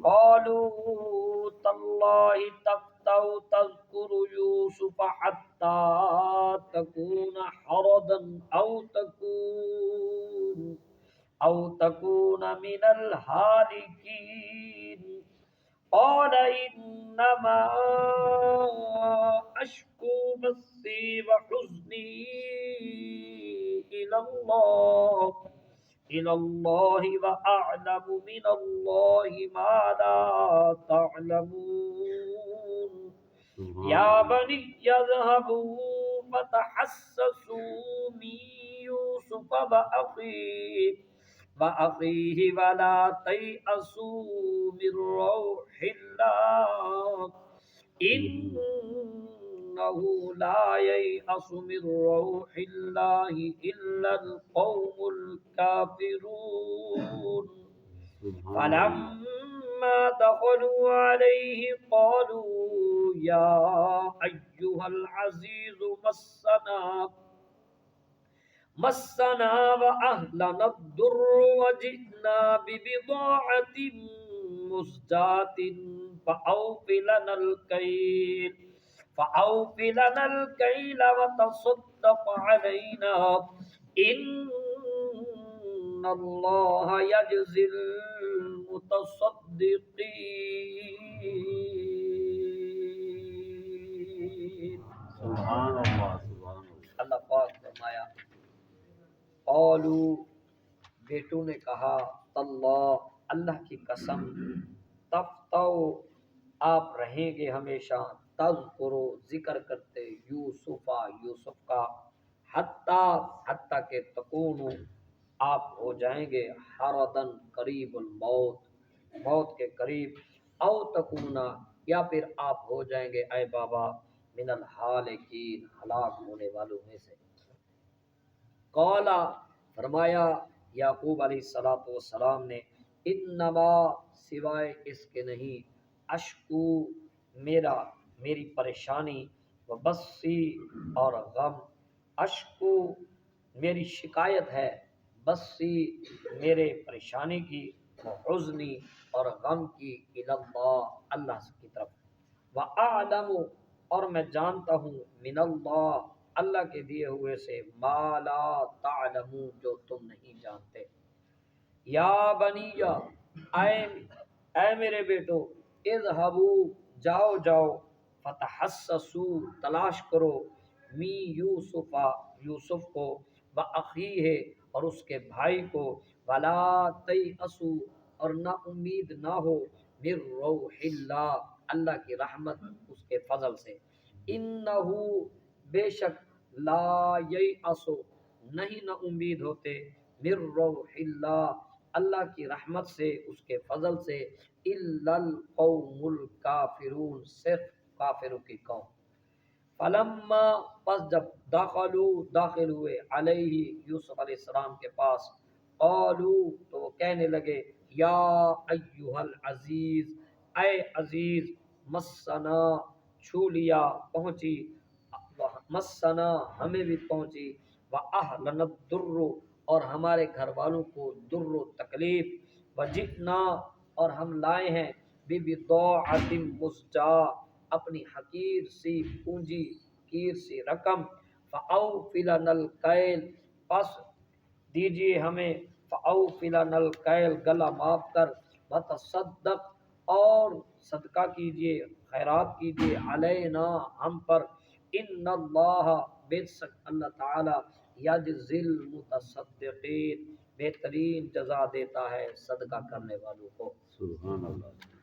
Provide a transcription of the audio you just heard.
قالوا تالله تفتأ تذكر يوسف حتى تكون حردا أو تكون من الهالكين قال إنما أشكو بثي وحزني إلى الله وأعلم من الله ما لا تعلمون يا بني اذهبوا فتحسسوا من يوسف وأخيه ولا تيأسوا من روح الله إنه لا ييأس من روح الله إلا القوم الكافرون فلما دخلوا عليه قالوا يا أيها العزيز مسنا وأهلنا الضر وجئنا ببضاعة مزجاة فأوف لنا الكيل وتصدق علينا إن الله يجزي المتصدقين سبحان اللہ اللہ پاک فرمایا قالو بیٹوں نے کہا اللہ اللہ کی قسم تفتو آپ رہیں گے ہمیشہ تذکرو ذکر کرتے یوسف کا حتیٰ کہ تکونو آپ ہو جائیں گے حردن قریب الموت موت کے قریب او تکونا یا پھر آپ ہو جائیں گے اے بابا من الحالکین ہلاک ہونے والوں میں سے قالا فرمایا یعقوب علیہ السلام نے انما سوائے اس کے نہیں اشکو میری پریشانی و بسی اور غم اشکو میری شکایت ہے بسی میرے پریشانی کی حزنی اور غم کی اللہ اللہ کی طرف وَأَعْلَمُ اور میں جانتا ہوں من اللہ اللہ کے دیے ہوئے سے ما لا تعلمون جو تم نہیں جانتے یا بنی اے میرے بیٹو اذهبوا جاؤ فتحسسوا تلاش کرو می یوسف کو واخیہ اور اس کے بھائی کو ولا تیأسوا اور نہ امید نہ ہو من روح اللہ اللہ کی رحمت اس کے فضل سے انہو بے شک لا ییأس نہیں نہ امید ہوتے من روح اللہ اللہ کی رحمت سے اس کے فضل سے الا القوم الکافرون صرف کافروں کی قوم فلما پس جب داخل ہوئے علیہ یوسف علیہ السلام کے پاس قالو تو وہ کہنے لگے یا ایہا العزیز اے عزیز مسنا چھو لیا پہنچی مسنا ہمیں بھی پہنچی وَأَهْلَنَا الضُّرُّ اور ہمارے گھر والوں کو در و تکلیف وَجِئْنَا اور ہم لائے ہیں بِبِضَاعَةٍ مُزْجَاةٍ اپنی حقیر سی پونجی کیر سی رقم فَأَوْفِ لَنَا الْكَيْلَ پس دیجئے ہمیں فَأَوْفِ لَنَا الْكَيْلَ گلا معاف کر وَتَصَدَّقْ اور صدقہ کیجئے خیرات کیجئے علینا ہم پر ان اللہ بے شک اللہ تعالی یجزی المتصدقین بہترین جزا دیتا ہے صدقہ کرنے والوں کو سبحان اللہ